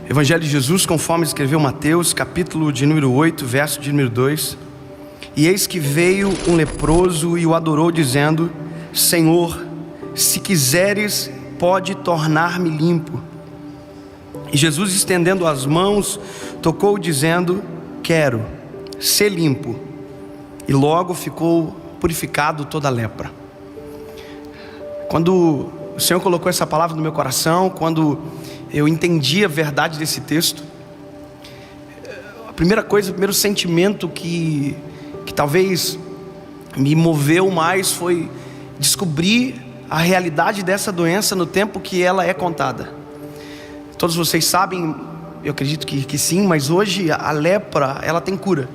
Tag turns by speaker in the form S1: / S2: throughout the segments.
S1: Evangelho de Jesus, conforme escreveu Mateus, capítulo de número 8, verso de número 2. E eis que veio um leproso e o adorou, dizendo: Senhor, se quiseres, pode tornar-me limpo. E Jesus, estendendo as mãos, tocou, dizendo: Quero, ser limpo. E logo ficou purificado toda a lepra. Quando o Senhor colocou essa palavra no meu coração, quando eu entendi a verdade desse texto, a primeira coisa, o primeiro sentimento que talvez me moveu mais foi descobrir a realidade dessa doença no tempo que ela é contada. Todos vocês sabem, eu acredito que sim, mas hoje a lepra, ela tem cura.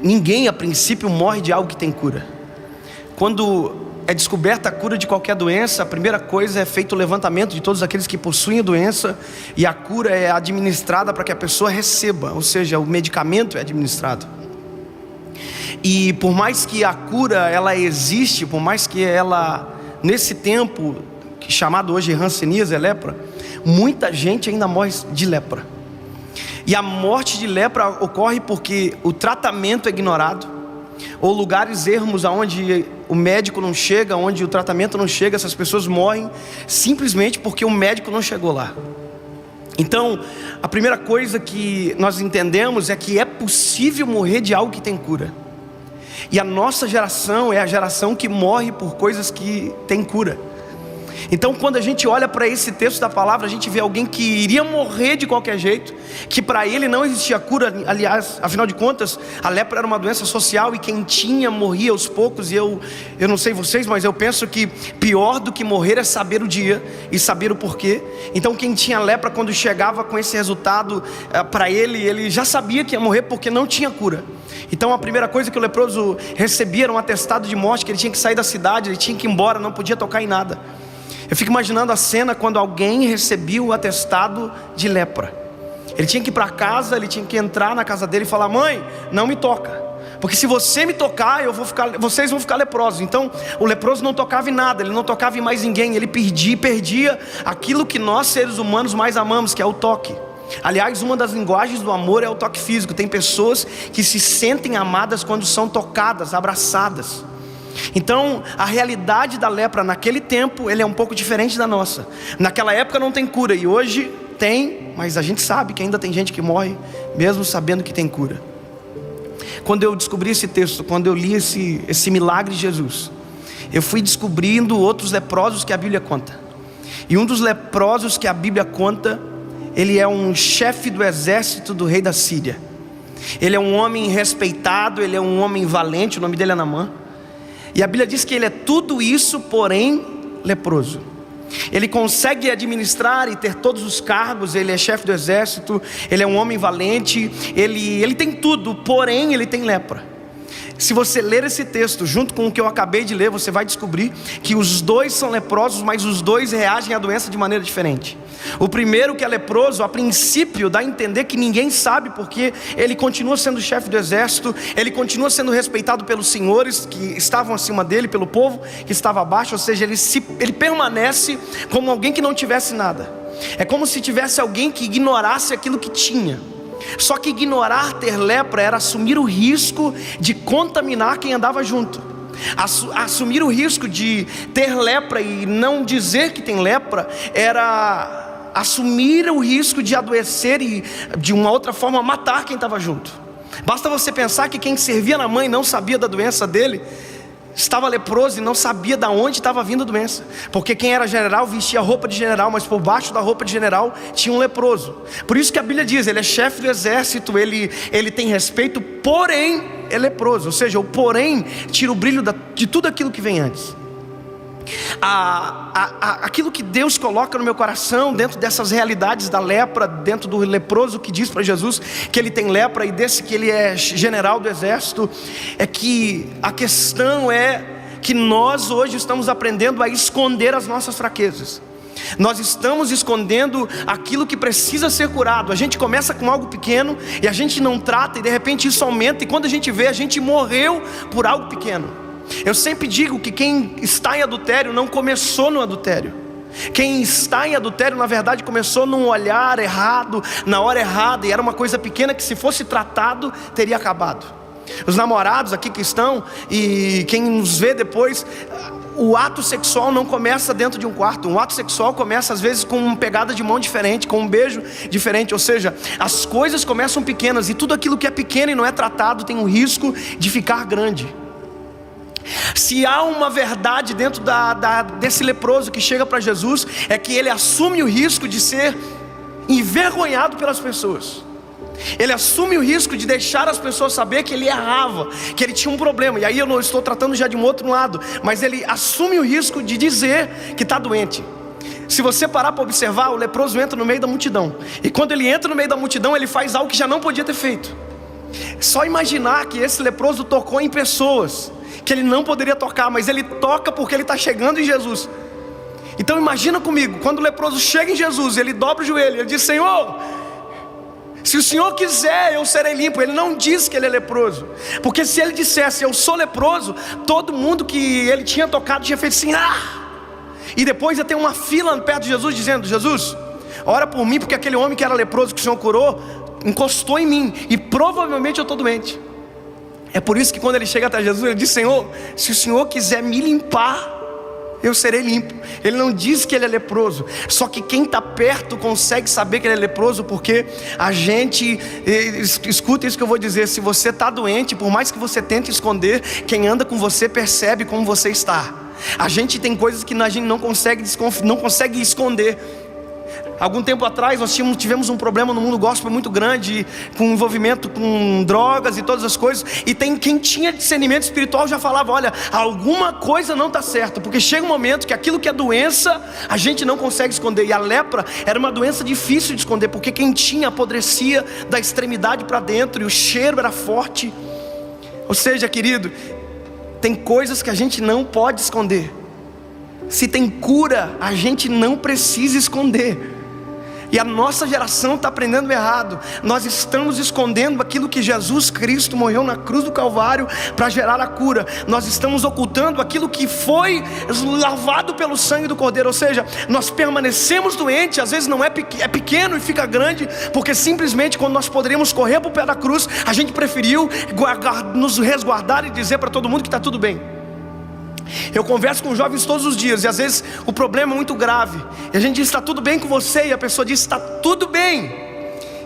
S1: Ninguém a princípio morre de algo que tem cura. Quando é descoberta a cura de qualquer doença, a primeira coisa é feito o levantamento de todos aqueles que possuem a doença, e a cura é administrada para que a pessoa receba, ou seja, o medicamento é administrado. E por mais que a cura ela existe, por mais que ela, nesse tempo chamado hoje hanseníase, lepra, muita gente ainda morre de lepra. E a morte de lepra ocorre porque o tratamento é ignorado, ou lugares ermos onde o médico não chega, onde o tratamento não chega. Essas pessoas morrem simplesmente porque o médico não chegou lá. Então, a primeira coisa que nós entendemos é que é possível morrer de algo que tem cura. E a nossa geração é a geração que morre por coisas que tem cura. Então, quando a gente olha para esse texto da palavra, a gente vê alguém que iria morrer de qualquer jeito, que para ele não existia cura. Aliás, afinal de contas, a lepra era uma doença social, e quem tinha morria aos poucos. E eu não sei vocês, mas eu penso que pior do que morrer é saber o dia e saber o porquê. Então, quem tinha lepra, quando chegava com esse resultado para ele já sabia que ia morrer porque não tinha cura. Então, a primeira coisa que o leproso recebia era um atestado de morte, que ele tinha que sair da cidade, ele tinha que ir embora, não podia tocar em nada. Eu fico imaginando a cena quando alguém recebia o atestado de lepra. Ele tinha que ir para casa, ele tinha que entrar na casa dele e falar: mãe, não me toca, porque se você me tocar, vocês vão ficar leprosos. Então o leproso não tocava em nada, ele não tocava em mais ninguém, ele perdia aquilo que nós seres humanos mais amamos, que é o toque. Aliás, uma das linguagens do amor é o toque físico. Tem pessoas que se sentem amadas quando são tocadas, abraçadas. Então, a realidade da lepra naquele tempo, ele é um pouco diferente da nossa. Naquela época não tem cura, e hoje tem, mas a gente sabe que ainda tem gente que morre, mesmo sabendo que tem cura. Quando eu descobri esse texto, quando eu li esse milagre de Jesus, eu fui descobrindo outros leprosos que a Bíblia conta. E um dos leprosos que a Bíblia conta, ele é um chefe do exército do rei da Síria. Ele é um homem respeitado, ele é um homem valente, o nome dele é Naamã. E a Bíblia diz que ele é tudo isso, porém leproso. Ele consegue administrar e ter todos os cargos, ele é chefe do exército, ele é um homem valente, ele tem tudo, porém ele tem lepra. Se você ler esse texto junto com o que eu acabei de ler, você vai descobrir que os dois são leprosos, mas os dois reagem à doença de maneira diferente. O primeiro, que é leproso, a princípio dá a entender que ninguém sabe, porque ele continua sendo chefe do exército, ele continua sendo respeitado pelos senhores que estavam acima dele, pelo povo que estava abaixo. Ou seja, ele permanece como alguém que não tivesse nada. É como se tivesse alguém que ignorasse aquilo que tinha. Só que ignorar ter lepra era assumir o risco de contaminar quem andava junto. Assumir o risco de ter lepra e não dizer que tem lepra era assumir o risco de adoecer e de uma outra forma matar quem estava junto. Basta você pensar que quem servia na mãe não sabia da doença dele, estava leproso e não sabia de onde estava vindo a doença, porque quem era general vestia roupa de general, mas por baixo da roupa de general tinha um leproso. Por isso que a Bíblia diz, ele é chefe do exército, ele tem respeito, porém é leproso. Ou seja, o porém tira o brilho de tudo aquilo que vem antes. Aquilo que Deus coloca no meu coração, dentro dessas realidades da lepra, dentro do leproso que diz para Jesus que ele tem lepra, e desse que ele é general do exército, é que a questão é que nós hoje estamos aprendendo a esconder as nossas fraquezas. Nós estamos escondendo aquilo que precisa ser curado. A gente começa com algo pequeno e a gente não trata, e de repente isso aumenta, e quando a gente vê, a gente morreu por algo pequeno. Eu sempre digo que quem está em adultério não começou no adultério. Quem está em adultério, na verdade, começou num olhar errado, na hora errada, e era uma coisa pequena que, se fosse tratado, teria acabado. Os namorados aqui que estão, e quem nos vê depois, o ato sexual não começa dentro de um quarto. Um ato sexual começa às vezes com uma pegada de mão diferente, com um beijo diferente. Ou seja, as coisas começam pequenas, e tudo aquilo que é pequeno e não é tratado tem o risco de ficar grande. Se há uma verdade dentro desse leproso que chega para Jesus, é que ele assume o risco de ser envergonhado pelas pessoas. Ele assume o risco de deixar as pessoas saber que ele errava, que ele tinha um problema. E aí eu não estou tratando já de um outro lado, mas ele assume o risco de dizer que está doente. Se você parar para observar, o leproso entra no meio da multidão, e quando ele entra no meio da multidão, ele faz algo que já não podia ter feito. Só imaginar que esse leproso tocou em pessoas que ele não poderia tocar, mas ele toca porque ele está chegando em Jesus. Então imagina comigo, quando o leproso chega em Jesus, ele dobra o joelho, ele diz: Senhor, se o Senhor quiser, eu serei limpo. Ele não diz que ele é leproso, porque se ele dissesse eu sou leproso, todo mundo que ele tinha tocado tinha feito assim, e depois ia ter uma fila perto de Jesus dizendo: Jesus, ora por mim, porque aquele homem que era leproso que o Senhor curou encostou em mim, e provavelmente eu estou doente. É por isso que quando ele chega até Jesus, ele diz: Senhor, se o Senhor quiser me limpar, eu serei limpo. Ele não diz que ele é leproso. Só que quem está perto consegue saber que ele é leproso, porque a gente, escuta isso que eu vou dizer: se você está doente, por mais que você tente esconder, quem anda com você percebe como você está. A gente tem coisas que a gente não consegue esconder. Algum tempo atrás nós tivemos um problema no mundo gospel muito grande, com envolvimento com drogas e todas as coisas. E quem tinha discernimento espiritual já falava: olha, alguma coisa não está certa, porque chega um momento que aquilo que é doença a gente não consegue esconder. E a lepra era uma doença difícil de esconder, porque quem tinha apodrecia da extremidade para dentro, e o cheiro era forte. Ou seja, querido, tem coisas que a gente não pode esconder. Se tem cura, a gente não precisa esconder. E a nossa geração está aprendendo errado. Nós estamos escondendo aquilo que Jesus Cristo morreu na cruz do Calvário para gerar a cura. Nós estamos ocultando aquilo que foi lavado pelo sangue do Cordeiro. Ou seja, nós permanecemos doentes. Às vezes não é pequeno e fica grande, porque simplesmente quando nós poderíamos correr para o pé da cruz, a gente preferiu nos resguardar e dizer para todo mundo que está tudo bem. Eu converso com jovens todos os dias, e às vezes o problema é muito grave, e a gente diz: está tudo bem com você? E a pessoa diz: está tudo bem,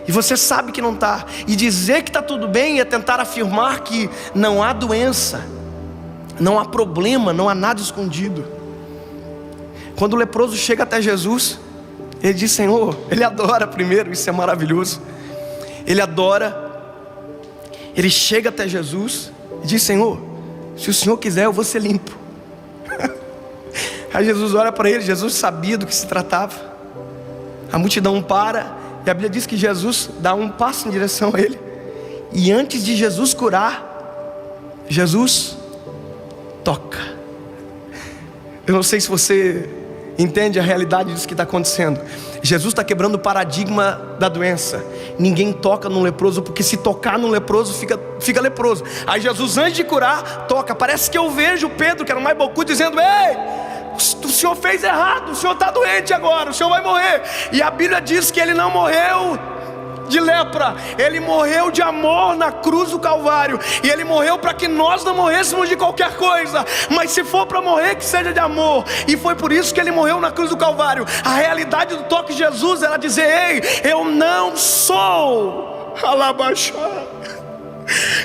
S1: e você sabe que não está. E dizer que está tudo bem é tentar afirmar que não há doença, não há problema, não há nada escondido. Quando o leproso chega até Jesus, ele diz: Senhor, ele adora primeiro, isso é maravilhoso. Ele adora, ele chega até Jesus e diz: Senhor, se o Senhor quiser, eu vou ser limpo. Aí Jesus olha para ele. Jesus sabia do que se tratava. A multidão para, e a Bíblia diz que Jesus dá um passo em direção a ele, e antes de Jesus curar, Jesus toca. Eu não sei se você entende a realidade disso que está acontecendo. Jesus está quebrando o paradigma da doença. Ninguém toca no leproso, porque se tocar no leproso fica leproso. Aí Jesus, antes de curar, toca. Parece que eu vejo Pedro, que era o mais bocudo, dizendo: ei, o senhor fez errado, o senhor está doente agora, o senhor vai morrer. E a Bíblia diz que ele não morreu de lepra, ele morreu de amor na cruz do Calvário. E ele morreu para que nós não morrêssemos de qualquer coisa, mas se for para morrer, que seja de amor. E foi por isso que ele morreu na cruz do Calvário. A realidade do toque de Jesus era dizer: ei, eu não sou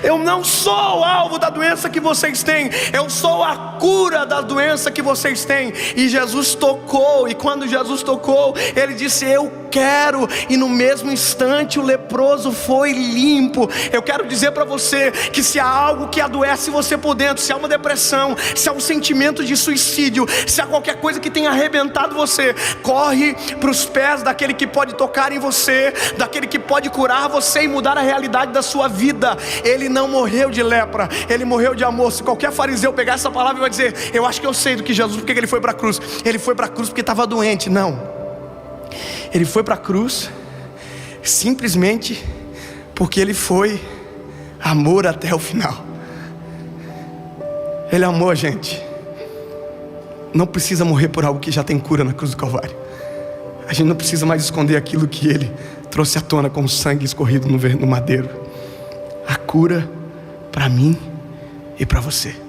S1: eu não sou o alvo da doença que vocês têm, eu sou a cura da doença que vocês têm. E Jesus tocou, e quando Jesus tocou, ele disse: eu quero. E no mesmo instante o leproso foi limpo. Eu quero dizer para você que se há algo que adoece você por dentro, se há uma depressão, se há um sentimento de suicídio, se há qualquer coisa que tenha arrebentado você, corre para os pés daquele que pode tocar em você, daquele que pode curar você e mudar a realidade da sua vida. Ele não morreu de lepra, ele morreu de amor. Se qualquer fariseu pegar essa palavra e vai dizer: eu acho que eu sei do que Jesus, porque ele foi para a cruz. Ele foi para a cruz porque estava doente. Não, ele foi para a cruz simplesmente porque ele foi amor até o final. Ele amou a gente. não precisa morrer por algo que já tem cura na cruz do Calvário. A gente não precisa mais esconder aquilo que Ele trouxe à tona com o sangue escorrido no madeiro. A cura para mim e para você.